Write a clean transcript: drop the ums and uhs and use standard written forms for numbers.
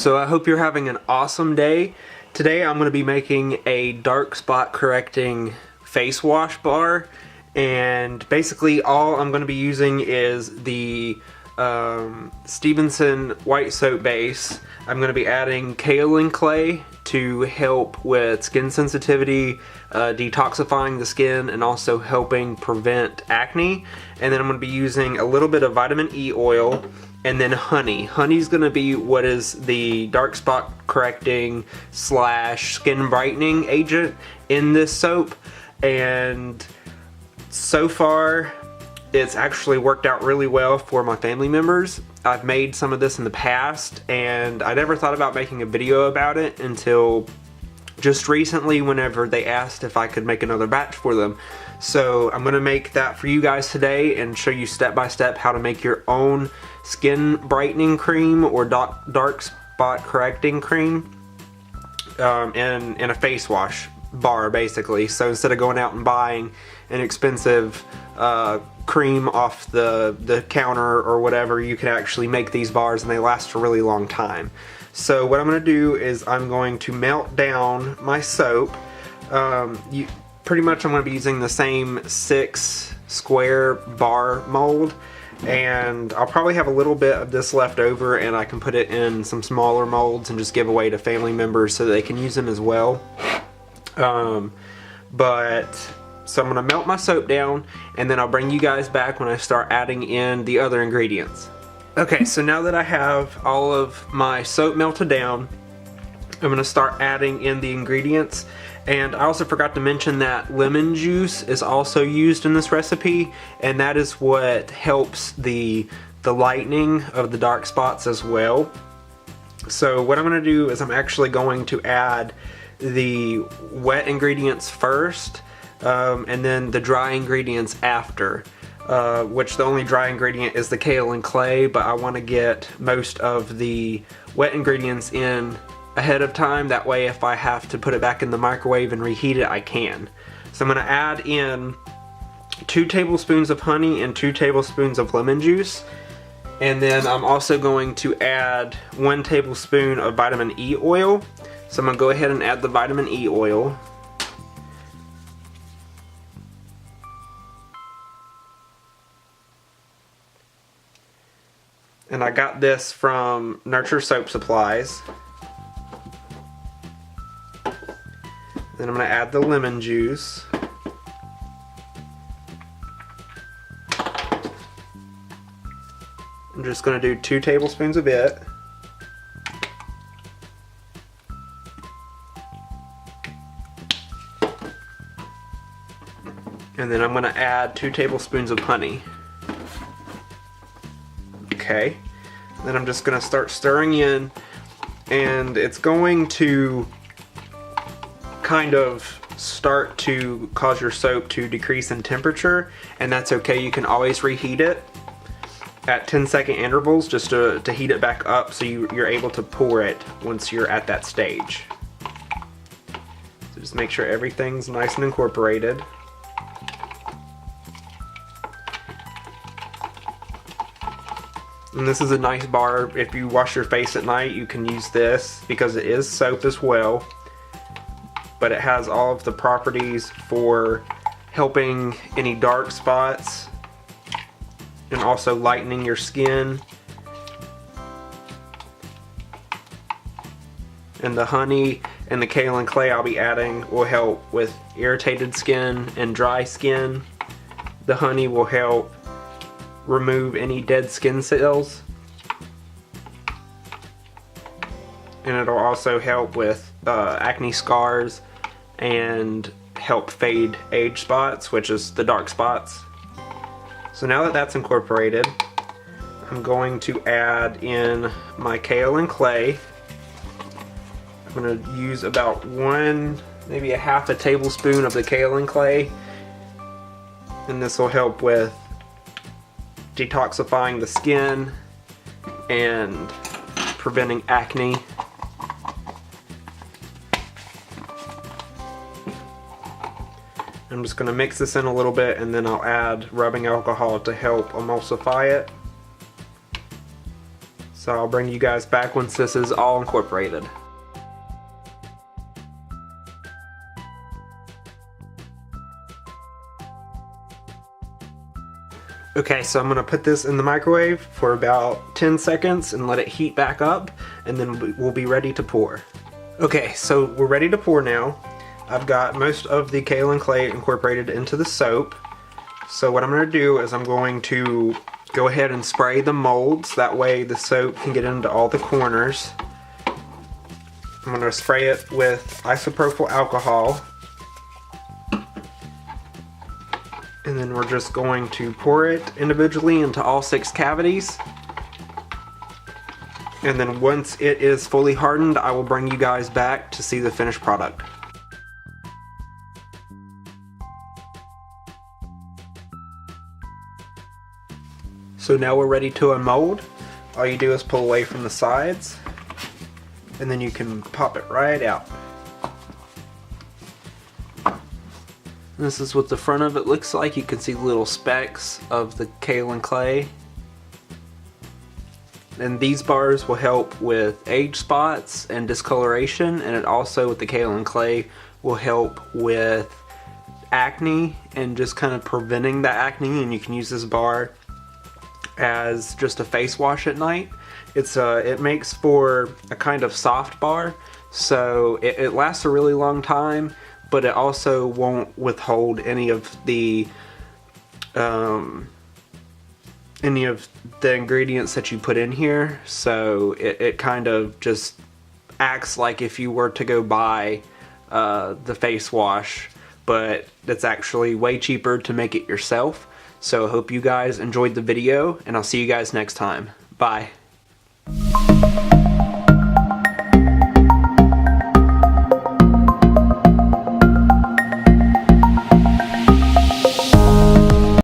So I hope you're having an awesome day. Today I'm going to be making a dark spot correcting face wash bar, and basically all I'm going to be using is the Stevenson white soap base. I'm going to be adding kaolin clay to help with skin sensitivity, detoxifying the skin, and also helping prevent acne. And then I'm going to be using a little bit of vitamin E oil and then honey. Honey's going to be what is the dark spot correcting / skin brightening agent in this soap, and so far it's actually worked out really well for my family members. I've made some of this in the past and I never thought about making a video about it until just recently whenever they asked if I could make another batch for them. So I'm going to make that for you guys today and show you step by step how to make your own skin brightening cream or dark spot correcting cream in a face wash bar, basically. So instead of going out and buying an expensive cream off the counter or whatever, you can actually make these bars and they last a really long time. So what I'm going to do is I'm going to melt down my soap. Pretty much I'm going to be using the same 6 square bar mold, and I'll probably have a little bit of this left over and I can put it in some smaller molds and just give away to family members so that they can use them as well. So I'm going to melt my soap down and then I'll bring you guys back when I start adding in the other ingredients. Okay, so now that I have all of my soap melted down, I'm going to start adding in the ingredients. And I also forgot to mention that lemon juice is also used in this recipe, and that is what helps the lightening of the dark spots as well. So what I'm going to do is I'm actually going to add the wet ingredients first, and then the dry ingredients after, which the only dry ingredient is the kaolin clay, but I want to get most of the wet ingredients in ahead of time. That way if I have to put it back in the microwave and reheat it, I can. So I'm going to add in 2 tablespoons of honey and 2 tablespoons of lemon juice. And then I'm also going to add 1 tablespoon of vitamin E oil. So I'm going to go ahead and add the vitamin E oil. And I got this from Nurture Soap Supplies. Then I'm going to add the lemon juice. I'm just going to do 2 tablespoons of it. And then I'm going to add 2 tablespoons of honey. Okay. Then I'm just going to start stirring in, and it's going to kind of start to cause your soap to decrease in temperature, and that's okay. You can always reheat it at 10-second intervals just to heat it back up so you're able to pour it once you're at that stage. So just make sure everything's nice and incorporated. And this is a nice bar. If you wash your face at night, you can use this because it is soap as well. But it has all of the properties for helping any dark spots and also lightening your skin. And the honey and the kaolin clay I'll be adding will help with irritated skin and dry skin. The honey will help remove any dead skin cells. And it'll also help with acne scars and help fade age spots, which is the dark spots. So now that that's incorporated, I'm going to add in my kaolin clay. I'm going to use about maybe a half a tablespoon of the kaolin clay, and this will help with detoxifying the skin and preventing acne. I'm just going to mix this in a little bit, and then I'll add rubbing alcohol to help emulsify it. So I'll bring you guys back once this is all incorporated. Okay, so I'm going to put this in the microwave for about 10 seconds and let it heat back up, and then we'll be ready to pour. Okay, so we're ready to pour now. I've got most of the kaolin clay incorporated into the soap. So what I'm going to do is I'm going to go ahead and spray the molds. That way the soap can get into all the corners. I'm going to spray it with isopropyl alcohol. And then we're just going to pour it individually into all 6 cavities. And then once it is fully hardened, I will bring you guys back to see the finished product. So now we're ready to unmold. All you do is pull away from the sides, and then you can pop it right out. This is what the front of it looks like. You can see little specks of the kaolin clay. And these bars will help with age spots and discoloration, and it also, with the kaolin clay, will help with acne and just kind of preventing that acne. And you can use this bar as just a face wash at night. It makes for a kind of soft bar, so it lasts a really long time, but it also won't withhold any of the ingredients that you put in here. So it kind of just acts like if you were to go buy the face wash, but it's actually way cheaper to make it yourself. So I hope you guys enjoyed the video, and I'll see you guys next time. Bye.